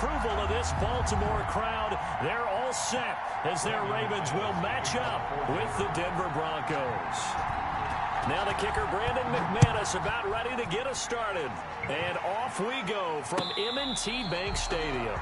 approval of this Baltimore crowd. They're all set as their Ravens will match up with the Denver Broncos. Now the kicker, Brandon McManus, about ready to get us started. And off we go from M&T Bank Stadium.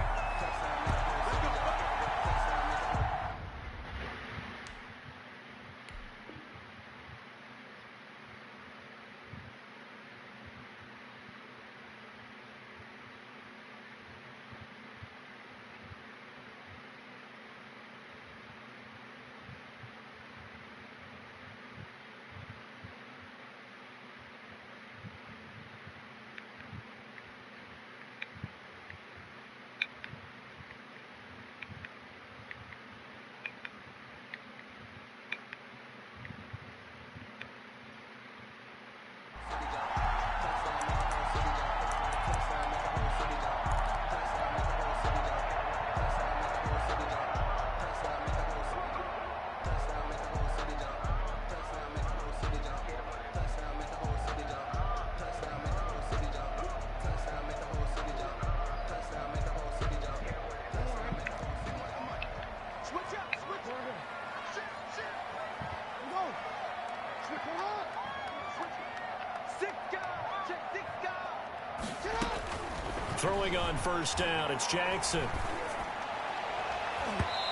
Throwing on first down, it's Jackson.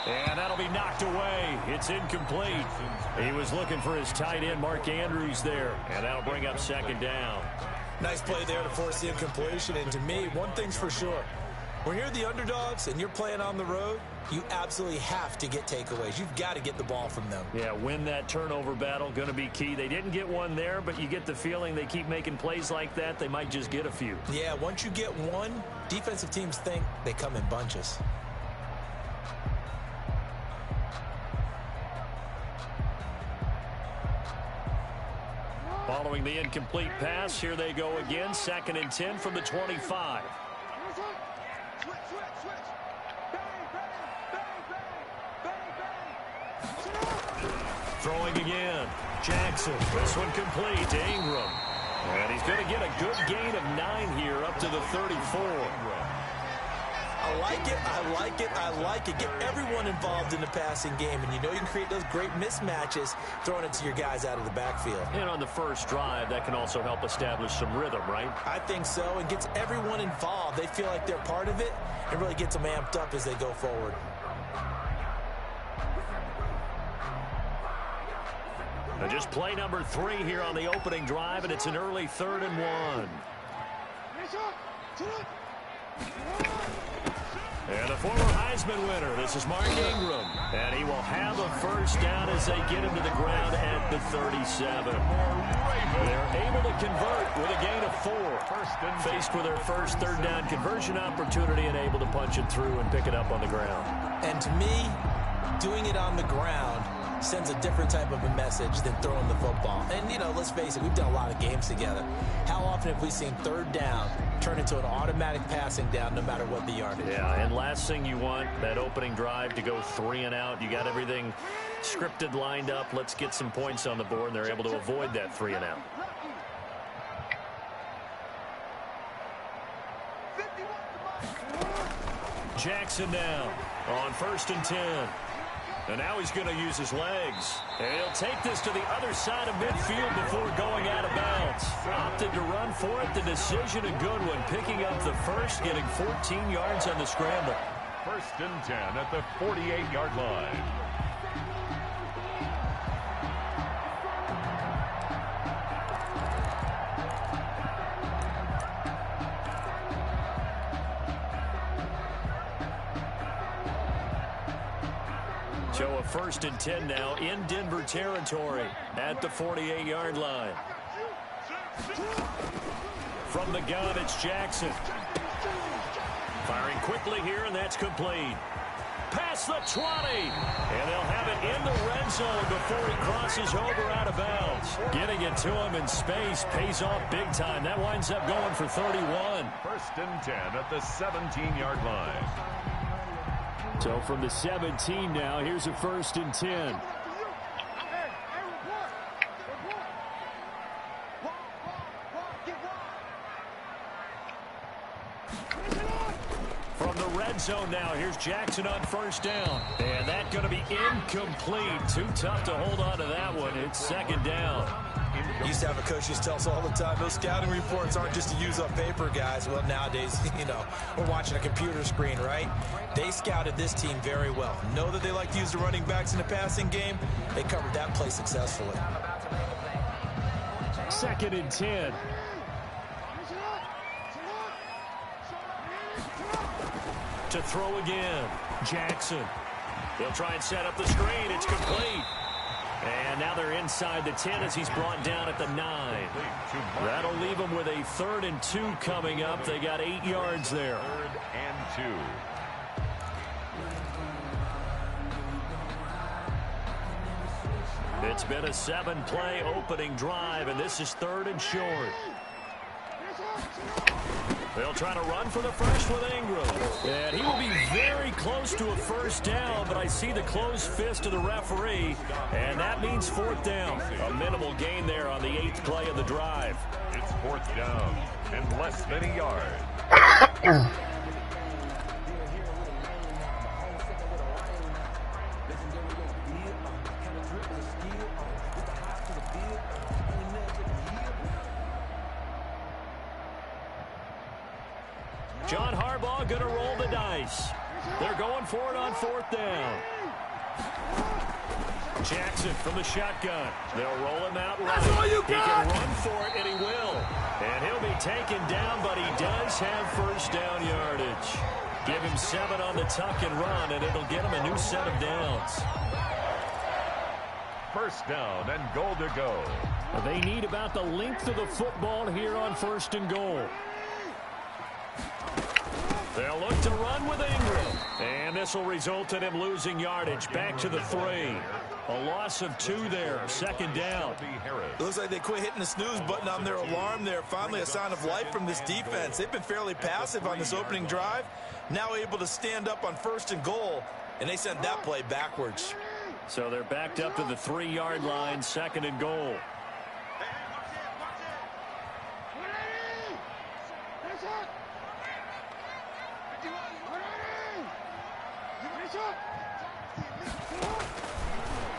And that'll be knocked away. It's incomplete. He was looking for his tight end, Mark Andrews, there. And that'll bring up second down. Nice play there to force the incompletion. And to me, one thing's for sure. When you're the underdogs and you're playing on the road, you absolutely have to get takeaways. You've got to get the ball from them. Yeah, win that turnover battle, going to be key. They didn't get one there, but you get the feeling they keep making plays like that, they might just get a few. Yeah, once you get one, defensive teams think they come in bunches. Following the incomplete pass, here they go again. 2nd and 10 from the 25. Throwing again. Jackson. This one complete to Ingram. And he's going to get a good gain of 9 here up to the 34. I like it, I like it, I like it. Get everyone involved in the passing game, and you know you can create those great mismatches throwing it to your guys out of the backfield. And on the first drive, that can also help establish some rhythm, right? I think so, and gets everyone involved. They feel like they're part of it, and really gets them amped up as they go forward. Now just play number 3 here on the opening drive, and it's an early 3rd and 1. And the former Heisman winner, this is Mark Ingram. And he will have a first down as they get him to the ground at the 37. They're able to convert with a gain of 4. Faced with their first 3rd down conversion opportunity and able to punch it through and pick it up on the ground. And to me, doing it on the ground sends a different type of a message than throwing the football. And, you know, let's face it, we've done a lot of games together. How often have we seen 3rd down turn into an automatic passing down no matter what the yardage? Yeah, and last thing you want, that opening drive to go 3 and out. You got everything scripted, lined up. Let's get some points on the board, and they're able to avoid that 3 and out. Jackson now on 1st and 10. And now he's going to use his legs. And he'll take this to the other side of midfield before going out of bounds. Opted to run for it. The decision a good one. Picking up the first, getting 14 yards on the scramble. 1st and 10 at the 48-yard line. So a 1st and 10 now in Denver territory at the 48-yard line. From the gun, it's Jackson. Firing quickly here, and that's complete. Past the 20. And they'll have it in the red zone before he crosses over out of bounds. Getting it to him in space pays off big time. That winds up going for 31. 1st and 10 at the 17-yard line. So from the 17 now, here's a 1st and 10. From the red zone now. Here's Jackson on first down. And that's going to be incomplete. Too tough to hold on to that one. It's second down. Used to have a coach used to tell us all the time, those scouting reports aren't just to use up paper, guys. Well, nowadays, we're watching a computer screen, right? They scouted this team very well. Know that they like to use the running backs in the passing game. They covered that play successfully. 2nd and 10. To throw again. Jackson. He'll try and set up the screen. It's complete. And now they're inside the 10 as he's brought down at the 9. That'll leave them with a 3rd and 2 coming up. They got 8 yards there. 3rd and 2. It's been a 7-play opening drive, and this is 3rd and short. They'll try to run for the first with Ingram. And he will be very close to a first down, but I see the closed fist of the referee, and that means 4th down. A minimal gain there on the 8th play of the drive. It's 4th down and less than a yard. John Harbaugh going to roll the dice. They're going for it on 4th down. Jackson from the shotgun. They'll roll him out right. He can run for it, and he will. And he'll be taken down, but he does have first down yardage. Give him 7 on the tuck and run, and it'll get him a new set of downs. First down and goal to go. They need about the length of the football here on 1st and goal. They'll look to run with Ingram. And this will result in him losing yardage back to the 3. A loss of 2 there. 2nd down. It looks like they quit hitting the snooze button on their alarm there. Finally a sign of life from this defense. They've been fairly passive on this opening drive. Now able to stand up on 1st and goal. And they sent that play backwards. So they're backed up to the 3-yard line. 2nd and goal.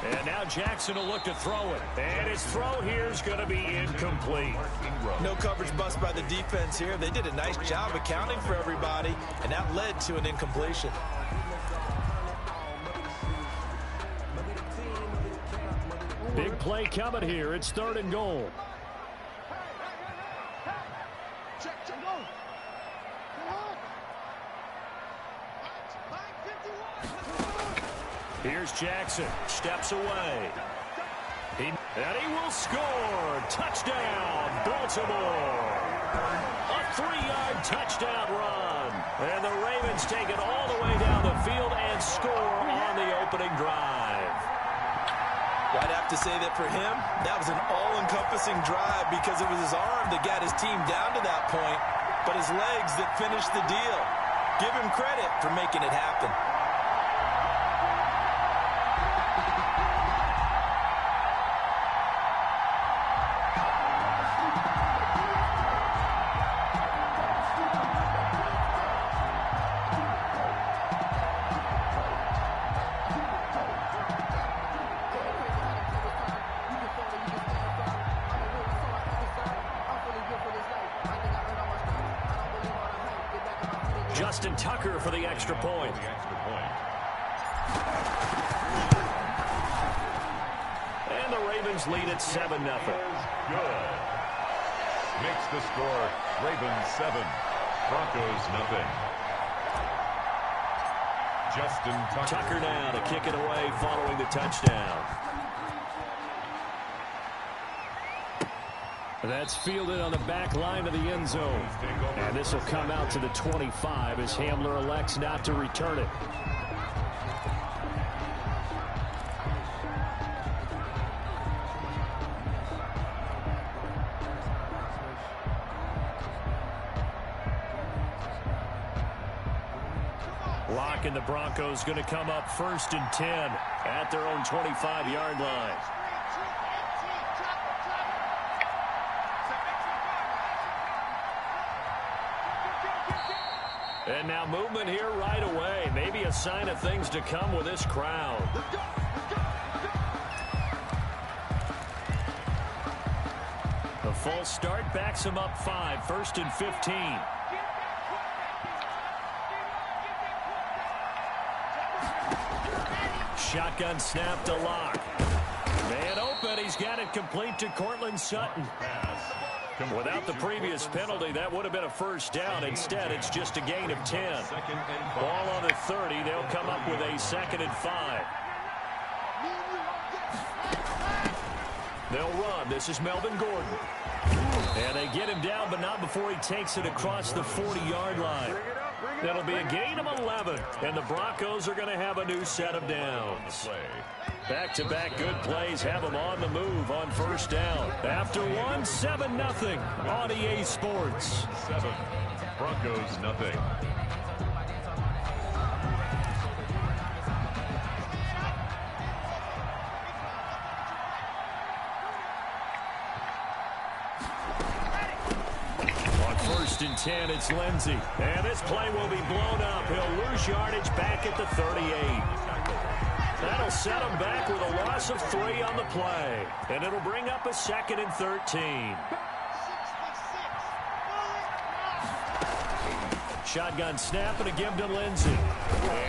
And now Jackson will look to throw it. And his throw here is going to be incomplete. No coverage bust by the defense here. They did a nice job accounting for everybody, and that led to an incompletion. Big play coming here. It's 3rd and goal. Here's Jackson. Steps away. And he will score. Touchdown, Baltimore. A 3-yard touchdown run. And the Ravens take it all the way down the field and score on the opening drive. Well, I'd have to say that for him, that was an all-encompassing drive because it was his arm that got his team down to that point, but his legs that finished the deal. Give him credit for making it happen. Justin Tucker for the extra point. And the Ravens lead at 7-0. Good. Makes the score Ravens 7, Broncos 0. Justin Tucker now to kick it away following the touchdown. That's fielded on the back line of the end zone. And this will come out to the 25 as Hamler elects not to return it. Lock and the Broncos going to come up 1st and 10 at their own 25-yard line. And now movement here right away. Maybe a sign of things to come with this crowd. The false start backs him up 5, 1st and 15. Shotgun snap to Locke. Man open. He's got it complete to Cortland Sutton. Without the previous penalty, that would have been a first down. Instead, it's just a gain of 10. Ball on the 30. They'll come up with a 2nd and 5. They'll run. This is Melvin Gordon. And they get him down, but not before he takes it across the 40-yard line. That'll be a gain of 11, and the Broncos are going to have a new set of downs. Back-to-back good plays have them on the move on first down. After one, 7-0 on EA Sports. 7, Broncos nothing. And 10, it's Lindsey. And this play will be blown up. He'll lose yardage back at the 38. That'll set him back with a loss of 3 on the play. And it'll bring up a 2nd and 13. Shotgun snap and a give to Lindsey.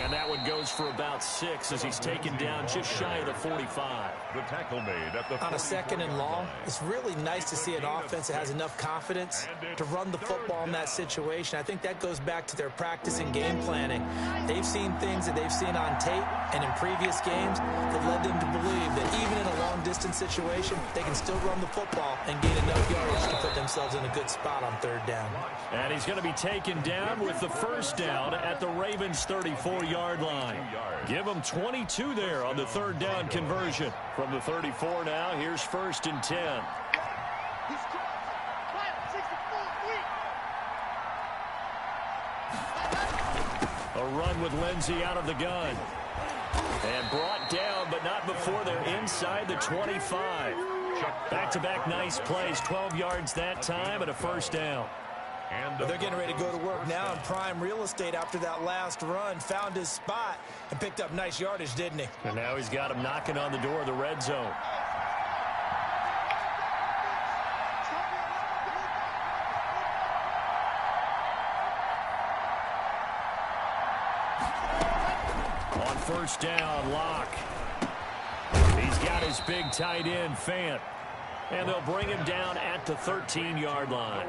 And that one goes for about 6 as he's taken down just shy of the 45. The tackle made at the on a 2nd and long. It's really nice to see an offense that has enough confidence to run the football in that situation. I think that goes back to their practice and game planning. They've seen things that they've seen on tape and in previous games that led them to believe that even in a long-distance situation, they can still run the football and gain enough yardage to put themselves in a good spot on 3rd down. And he's going to be taken down with the first down at the Ravens' 34-yard line. Give them 22 there on the 3rd down conversion. From the 34 now, here's 1st and 10. A run with Lindsey out of the gun. And brought down, but not before they're inside the 25. Back-to-back nice plays, 12 yards that time and a first down. But they're getting ready to go to work now in prime real estate after that last run. Found his spot and picked up nice yardage, didn't he? And now he's got him knocking on the door of the red zone. On first down, Locke. He's got his big tight end, Fant. And they'll bring him down at the 13-yard line.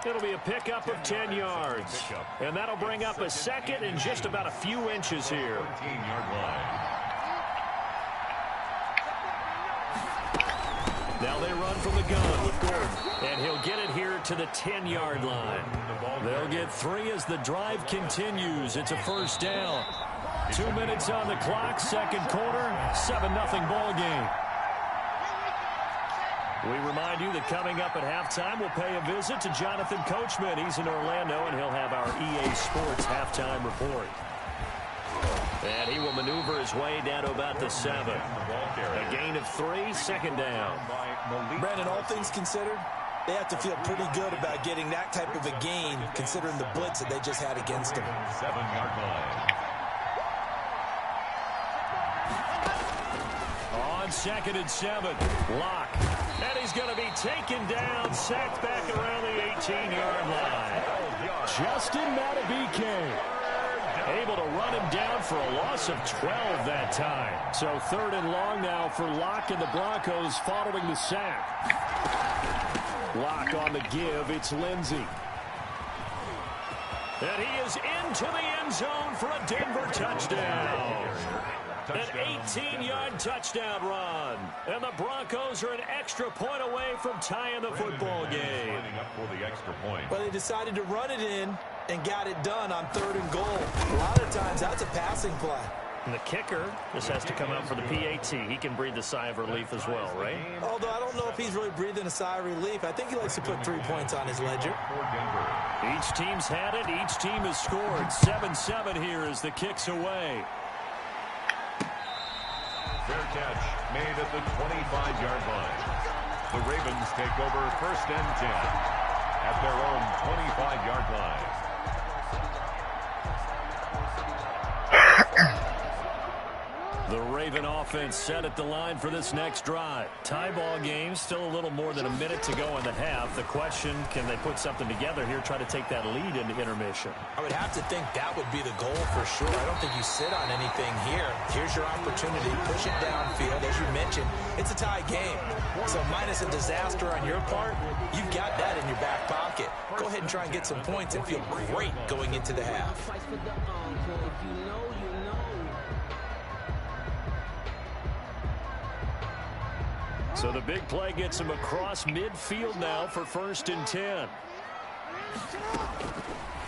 It'll be a pickup of 10 yards. And that'll bring up a 2nd and just about a few inches here. 13-yard line. Now they run from the gun with Gordon. And he'll get it here to the 10-yard line. They'll get 3 as the drive continues. It's a first down. 2 minutes on the clock, 2nd quarter, 7-0 ball game. We remind you that coming up at halftime, we'll pay a visit to Jonathan Coachman. He's in Orlando, and he'll have our EA Sports halftime report. And he will maneuver his way down to about the 7. A gain of 3, 2nd down. Brandon, all things considered, they have to feel pretty good about getting that type of a gain, considering the blitz that they just had against them. 7-yard line. On 2nd and 7, Locke. And he's going to be taken down, sacked back around the 18-yard line. Justin Matabike able to run him down for a loss of 12 that time. So 3rd and long now for Locke and the Broncos following the sack. Locke on the give. It's Lindsey. And he is into the end zone for a Denver touchdown. An 18-yard touchdown run. And the Broncos are an extra point away from tying the football game. Well, they decided to run it in and got it done on 3rd and goal. A lot of times, that's a passing play. And the kicker just has to come out for the PAT. He can breathe a sigh of relief as well, right? Although I don't know if he's really breathing a sigh of relief. I think he likes to put 3 points on his ledger. Each team's had it. Each team has scored. 7-7 here as the kick's away. Fair catch made at the 25-yard line. The Ravens take over 1st and 10 at their own 25-yard line. The Raven offense set at the line for this next drive. Tie ball game, still a little more than a minute to go in the half. The question, can they put something together here, try to take that lead into intermission? I would have to think that would be the goal for sure. I don't think you sit on anything here. Here's your opportunity. Push it downfield. As you mentioned, it's a tie game. So minus a disaster on your part, you've got that in your back pocket. Go ahead and try and get some points and feel great going into the half. So the big play gets him across midfield now for 1st and 10.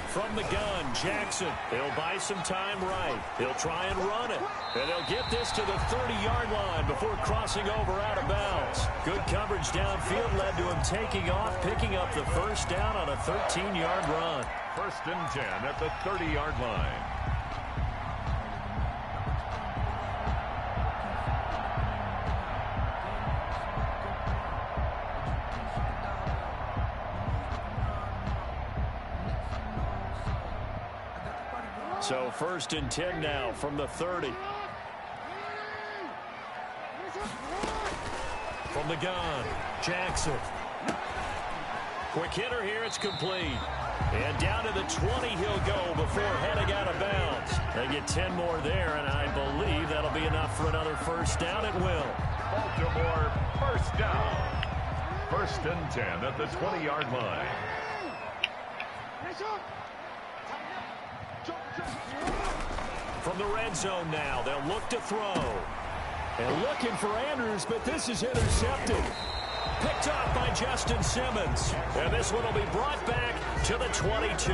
From the gun, Jackson. He'll buy some time right. He'll try and run it. And they'll get this to the 30-yard line before crossing over out of bounds. Good coverage downfield led to him taking off, picking up the first down on a 13-yard run. 1st and 10 at the 30-yard line. So 1st and 10 now from the 30. From the gun, Jackson. Quick hitter here, it's complete. And down to the 20 he'll go before heading out of bounds. They get 10 more there, and I believe that'll be enough for another first down. It will. Baltimore, first down. 1st and 10 at the 20-yard line. From the red zone now, they'll look to throw. And looking for Andrews, but this is intercepted. Picked off by Justin Simmons. And this one will be brought back to the 22.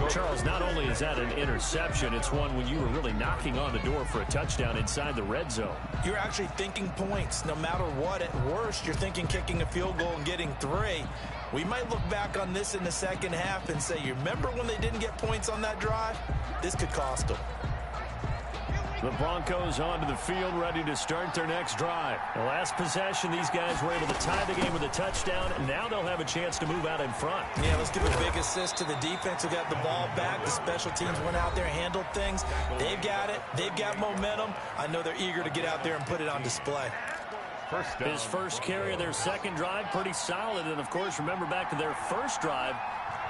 Charles, not only is that an interception, it's one when you were really knocking on the door for a touchdown inside the red zone. You're actually thinking points. No matter what, at worst, you're thinking kicking a field goal and getting 3. We might look back on this in the second half and say, you remember when they didn't get points on that drive? This could cost them. The Broncos onto the field, ready to start their next drive. The last possession, these guys were able to tie the game with a touchdown, and now they'll have a chance to move out in front. Yeah, let's give a big assist to the defense who got the ball back. The special teams went out there, handled things. They've got it. They've got momentum. I know they're eager to get out there and put it on display. His first carry of their second drive, pretty solid. And, of course, remember back to their first drive,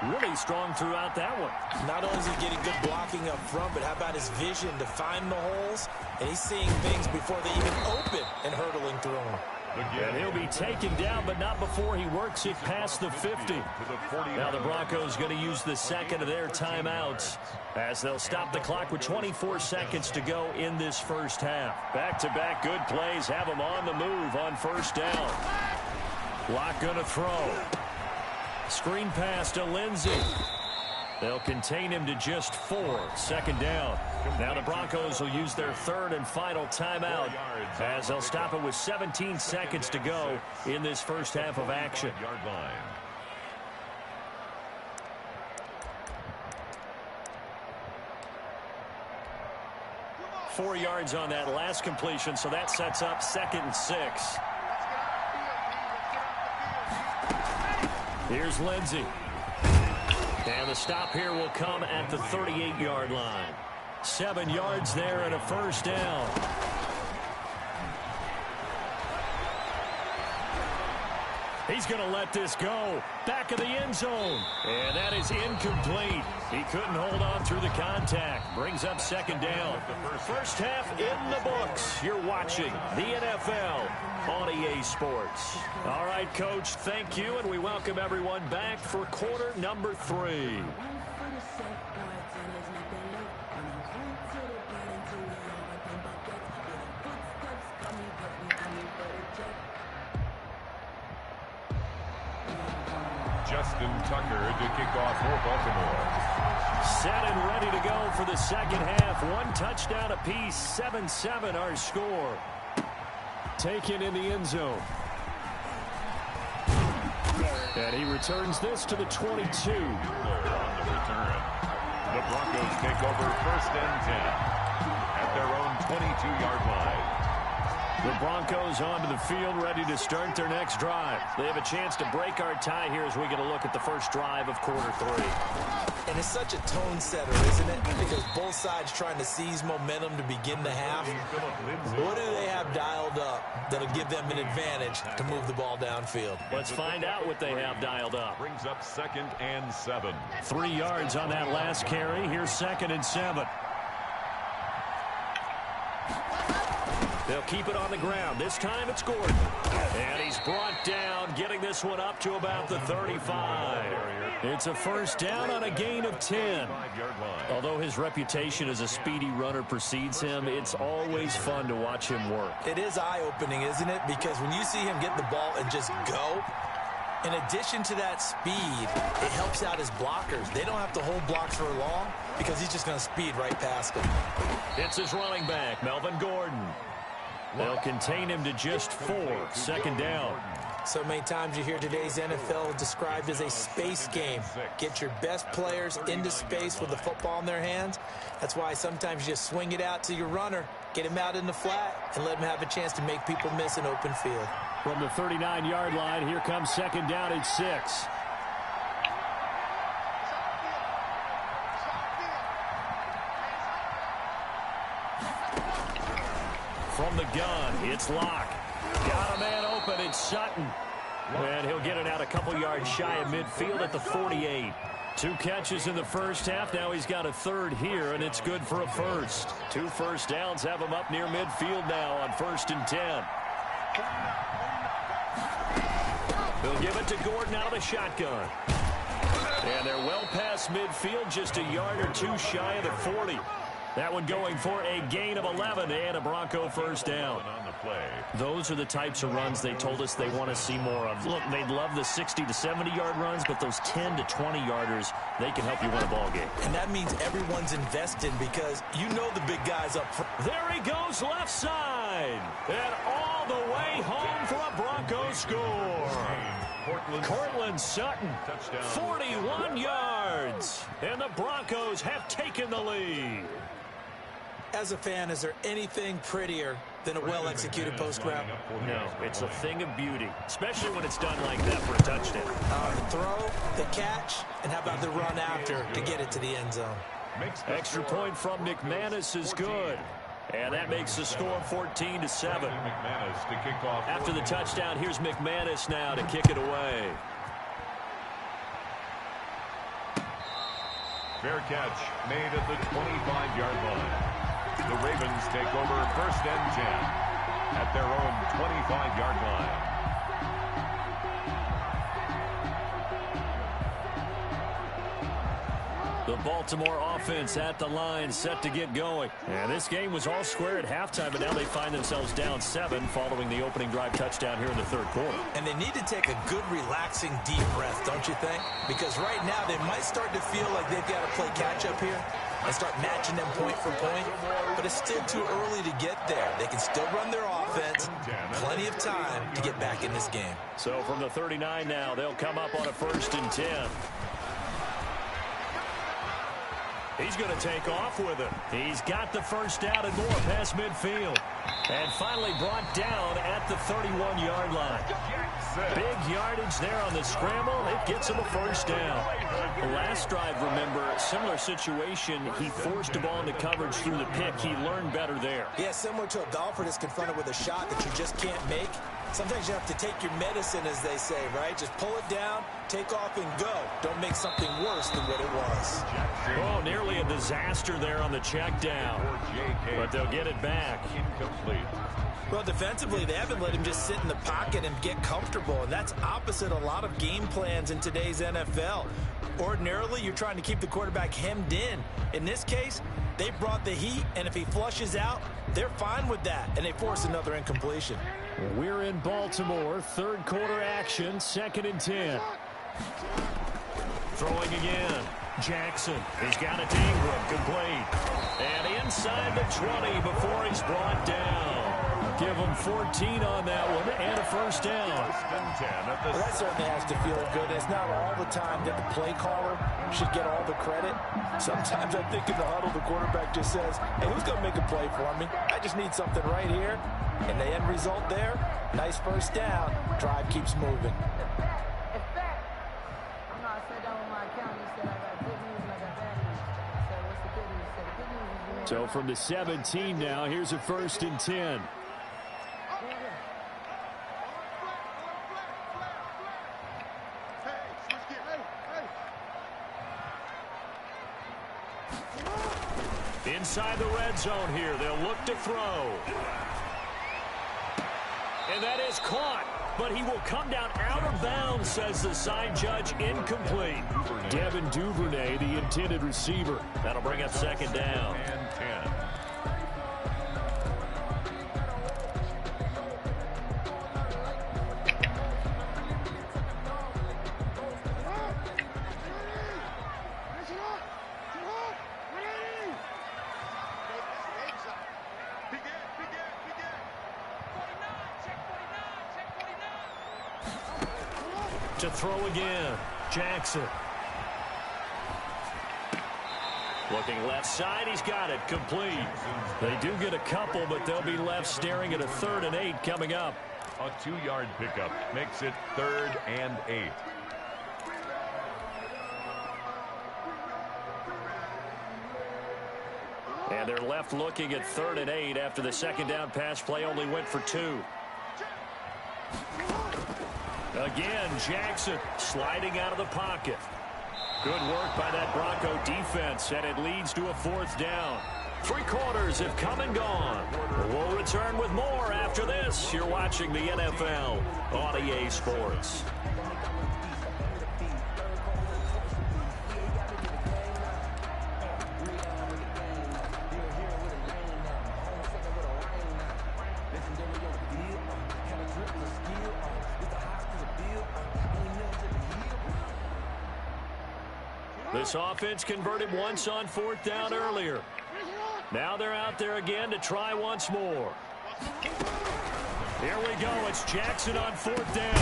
really strong throughout that one. Not only is he getting good blocking up front, but how about his vision to find the holes? And he's seeing things before they even open and hurtling through them. And he'll be taken down, but not before he works it past the 50. Now the Broncos going to use the second of their timeouts as they'll stop the clock with 24 seconds to go in this first half. Back-to-back good plays have them on the move on first down. Locke going to throw. Screen pass to Lindsey. They'll contain him to just 4. Second down. Now the Broncos will use their third and final timeout as they'll stop it with 17 seconds to go in this first half of action. 4 yards on that last completion, so that sets up 2nd and 6. Here's Lindsey. And the stop here will come at the 38-yard line. 7 yards there and a first down. He's going to let this go. Back of the end zone. And that is incomplete. He couldn't hold on through the contact. Brings up second down. First half in the books. You're watching the NFL on EA Sports. All right, Coach, thank you, and we welcome everyone back for quarter number 3. Justin Tucker to kick off for Baltimore. Set and ready to go for the second half. 1 touchdown apiece, 7-7 our score. Taken in the end zone. And he returns this to the 22. On the return. The Broncos take over 1st and 10 at their own 22-yard line. The Broncos onto the field, ready to start their next drive. They have a chance to break our tie here as we get a look at the first drive of quarter 3. And it's such a tone setter, isn't it? Because both sides trying to seize momentum to begin the half. What do they have dialed up that'll give them an advantage to move the ball downfield? Let's find out what they have dialed up. Brings up 2nd and 7. 3 yards on that last carry. Here's 2nd and 7. They'll keep it on the ground. This time it's Gordon. And he's brought down, getting this one up to about the 35. It's a first down on a gain of 10. Although his reputation as a speedy runner precedes him, it's always fun to watch him work. It is eye-opening, isn't it? Because when you see him get the ball and just go, in addition to that speed, it helps out his blockers. They don't have to hold blocks for long because he's just going to speed right past them. It's his running back, Melvin Gordon. They'll contain him to just 4. 2nd down. So many times you hear today's NFL described as a space game. Get your best players into space with the football in their hands. That's why sometimes you just swing it out to your runner, get him out in the flat, and let him have a chance to make people miss an open field. From the 39-yard line, here comes 2nd down and 6. From the gun, it's Locke. Got a man open, it's Sutton. And he'll get it out a couple yards shy of midfield at the 48. 2 catches in the first half. Now he's got a 3rd here, and it's good for a first. 2 first downs have him up near midfield now on 1st and 10. They'll give it to Gordon out of the shotgun. And they're well past midfield, just a yard or 2 shy of the 40. That one going for a gain of 11 and a Bronco first down. Those are the types of runs they told us they want to see more of. Look, they'd love the 60 to 70-yard runs, but those 10 to 20-yarders, they can help you win a ball game. And that means everyone's invested because you know the big guys up front. There he goes left side. And all the way home for a Bronco score. Cortland Sutton, 41 yards. And the Broncos have taken the lead. As a fan, is there anything prettier than a well-executed post route? No, it's a thing of beauty, especially when it's done like that for a touchdown. The throw, the catch, and how about the run after to get it to the end zone? Extra point from McManus is good. And that makes the score 14-7. After the touchdown, here's McManus now to kick it away. Fair catch made at the 25-yard line. The Ravens take over 1st and 10 at their own 25-yard line. The Baltimore offense at the line, set to get going. And this game was all square at halftime, but now they find themselves down 7 following the opening drive touchdown here in the 3rd quarter. And they need to take a good, relaxing, deep breath, don't you think? Because right now they might start to feel like they've got to play catch-up here and start matching them point for point. But it's still too early to get there. They can still run their offense. Plenty of time to get back in this game. So from the 39 now, they'll come up on a 1st and 10. He's going to take off with it. He's got the first down and more past midfield. And finally brought down at the 31-yard line. Big yardage there on the scramble. It gets him a first down. The last drive, remember, similar situation. He forced the ball into coverage through the pick. He learned better there. Yeah, similar to a golfer that's confronted with a shot that you just can't make. Sometimes you have to take your medicine, as they say, right? Just pull it down, take off, and go. Don't make something worse than what it was. Oh, nearly a disaster there on the check down. But they'll get it back. Incomplete. Well, defensively, they haven't let him just sit in the pocket and get comfortable, and that's opposite a lot of game plans in today's NFL. Ordinarily, you're trying to keep the quarterback hemmed in. In this case, they brought the heat, and if he flushes out, they're fine with that, and they force another incompletion. We're in Baltimore, 3rd quarter action, 2nd and 10. Throwing again. Jackson. He's got it to Ingram, complete. And inside the 20 before he's brought down. Give him 14 on that one and a first down. Well, that certainly has to feel good. It's not all the time that the play caller should get all the credit. Sometimes I think in the huddle, the quarterback just says, hey, who's going to make a play for me? I just need something right here. And the end result there, nice first down. Drive keeps moving. So from the 17 now, here's a 1st and 10. Inside the red zone here, they'll look to throw. And that is caught, but he will come down out of bounds, says the side judge, incomplete. Devin Duvernay, the intended receiver. That'll bring up 2nd down. And 10. To throw again, Jackson. Looking left side, he's got it, complete. They do get a couple, but they'll be left staring at a 3rd and 8 coming up. A 2-yard pickup makes it 3rd and 8. And they're left looking at 3rd and 8 after the 2nd down pass play only went for 2. Again, Jackson sliding out of the pocket. Good work by that Bronco defense, and it leads to a 4th down. 3 quarters have come and gone. We'll return with more after this. You're watching the NFL on EA Sports. This offense converted once on 4th down earlier. Now they're out there again to try once more. Here we go. It's Jackson on 4th down.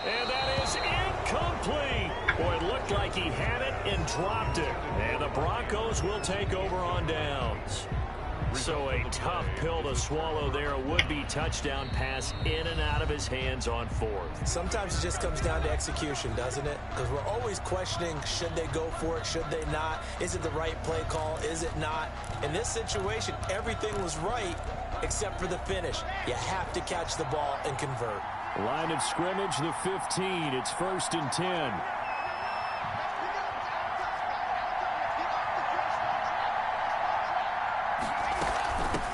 And that is incomplete. Boy, it looked like he had it and dropped it. And the Broncos will take over on downs. So a tough pill to swallow there. A would-be touchdown pass in and out of his hands on 4th. Sometimes it just comes down to execution, doesn't it? Because we're always questioning, should they go for it, should they not? Is it the right play call? Is it not? In this situation, everything was right except for the finish. You have to catch the ball and convert. Line of scrimmage, the 15. It's 1st and 10.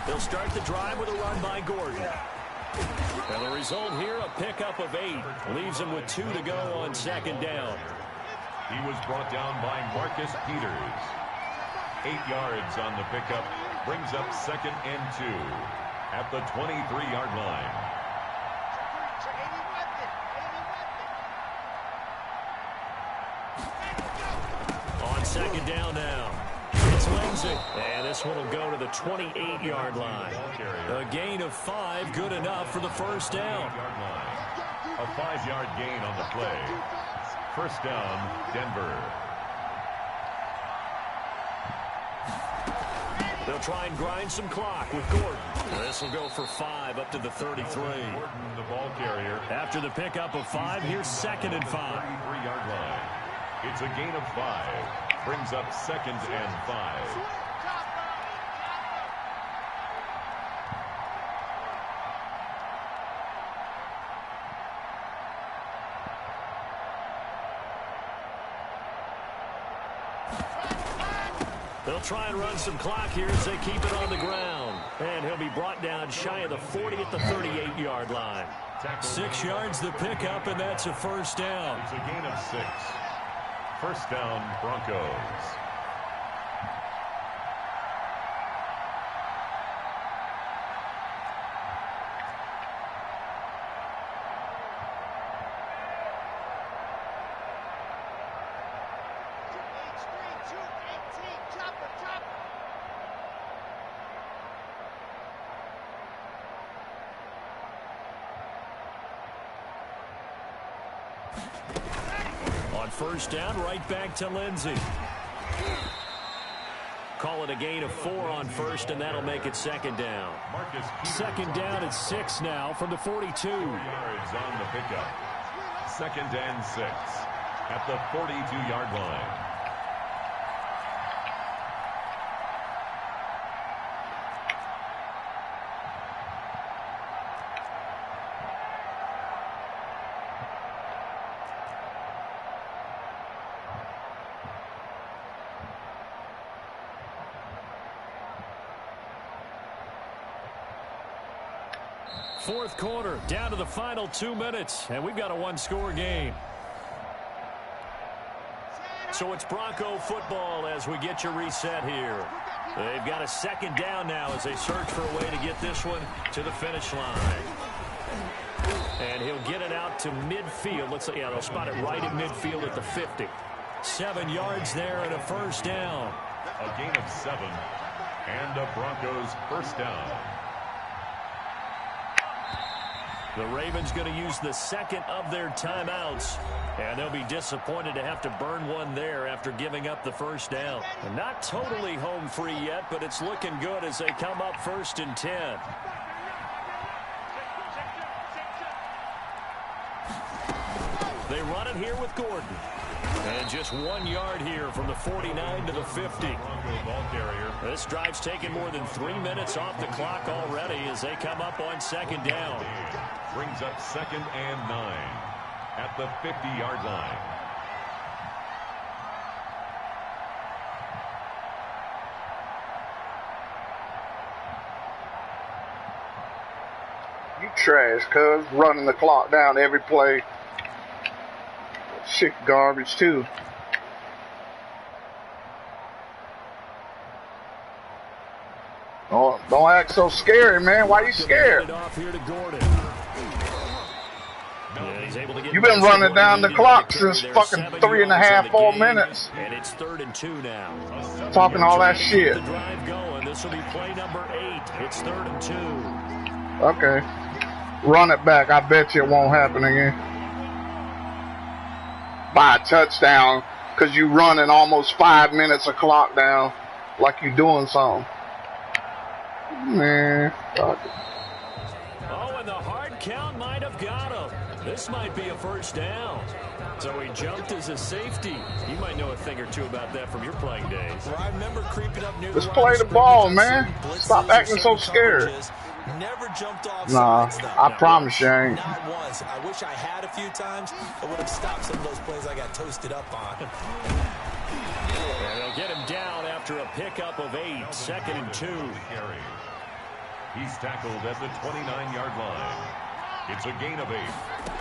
They'll start the drive with a run by Gordon. And the result here, a pickup of 8. Leaves him with 2 to go on 2nd down. He was brought down by Marcus Peters. 8 yards on the pickup. Brings up 2nd and 2 at the 23-yard line. On 2nd down now. It's Lindsay. And this one will go to the 28-yard line. A gain of 5, good enough for the 1st down. A 5-yard gain on the play. 1st down, Denver. They'll try and grind some clock with Gordon. This will go for 5 up to the 33. Gordon, the ball carrier. After the pickup of 5, here's 2nd and 5. 33-yard line. It's a gain of 5. Brings up 2nd and 5. They'll try and run some clock here as they keep it on the ground. And he'll be brought down shy of the 40 at the 38-yard line. 6 yards the pickup, and that's a 1st down. It's a gain of 6. 1st down, Broncos. On 1st down, right back to Lindsay. Call it a gain of 4 on 1st, and that'll make it 2nd down. 2nd down at 6 now from the 42. 4 yards on the pickup. 2nd and 6 at the 42-yard line. Fourth quarter, down to the final 2 minutes, and we've got a one-score game. So it's Bronco football as we get you reset here. They've got a second down now as they search for a way to get this one to the finish line. And he'll get it out to midfield. Let's say, yeah, they'll spot it right at midfield at the 50. 7 yards there and a first down. A gain of 7 and a Broncos first down. The Ravens going to use the second of their timeouts, and they'll be disappointed to have to burn one there after giving up the first down. And not totally home free yet, but it's looking good as they come up 1st and 10. They run it here with Gordon. And just 1 yard here from the 49 to the 50. This drive's taken more than 3 minutes off the clock already as they come up on second down. Brings up 2nd and 9 at the 50-yard line. You trash, cuz. Running the clock down every play. Shit garbage, too. Oh, don't act so scary, man. Why you scared? You've been running down the clock since fucking 3.5, 4 minutes. And it's 3rd and 2 now. Talking all that shit. The drive going. This will be play number 8. It's 3rd and 2. Okay. Run it back. I bet you it won't happen again. By a touchdown, because you running almost 5 minutes of clock down like you doing something. Man, fuck it. Oh, and the hard count might have got him. This might be a first down. So he jumped as a safety. You might know a thing or two about that from your playing days. Well, I remember creeping up near Let's play the ball, man. Stop acting so scared. Never jumped off. Nah, I promise you I ain't. Not once. I wish I had a few times. I would have stopped some of those plays I got toasted up on. And they'll get him down after a pickup of 8. 2nd and 2. He's tackled at the 29-yard line. It's a gain of 8.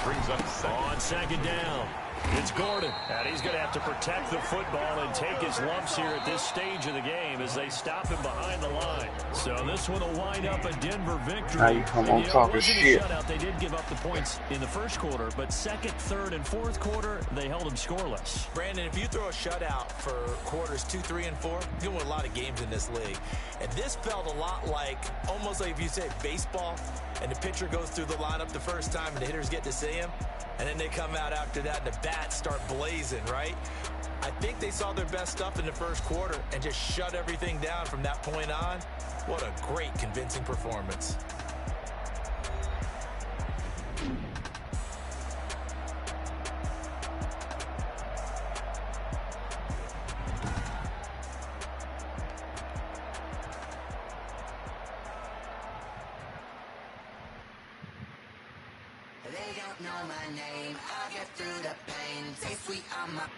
Brings up 2nd. On 2nd down, it's Gordon. And he's going to have to protect the football and take his lumps here at this stage of the game as they stop him behind the line. So this one will wind up a Denver victory. Now you come on talking shit. Shutout. They did give up the points in the first quarter, but 2nd, 3rd, and 4th quarter, they held them scoreless. Brandon, if you throw a shutout for quarters 2, 3, and 4, you win a lot of games in this league. And this felt a lot like, almost like if you say baseball, and the pitcher goes through the lineup the first time and the hitters get to see him, and then they come out after that and the bats start blazing, right? I think they saw their best stuff in the first quarter and just shut everything down from that point on. What a great, convincing performance. They don't know my name. I'll get through the pain. Stay sweet on my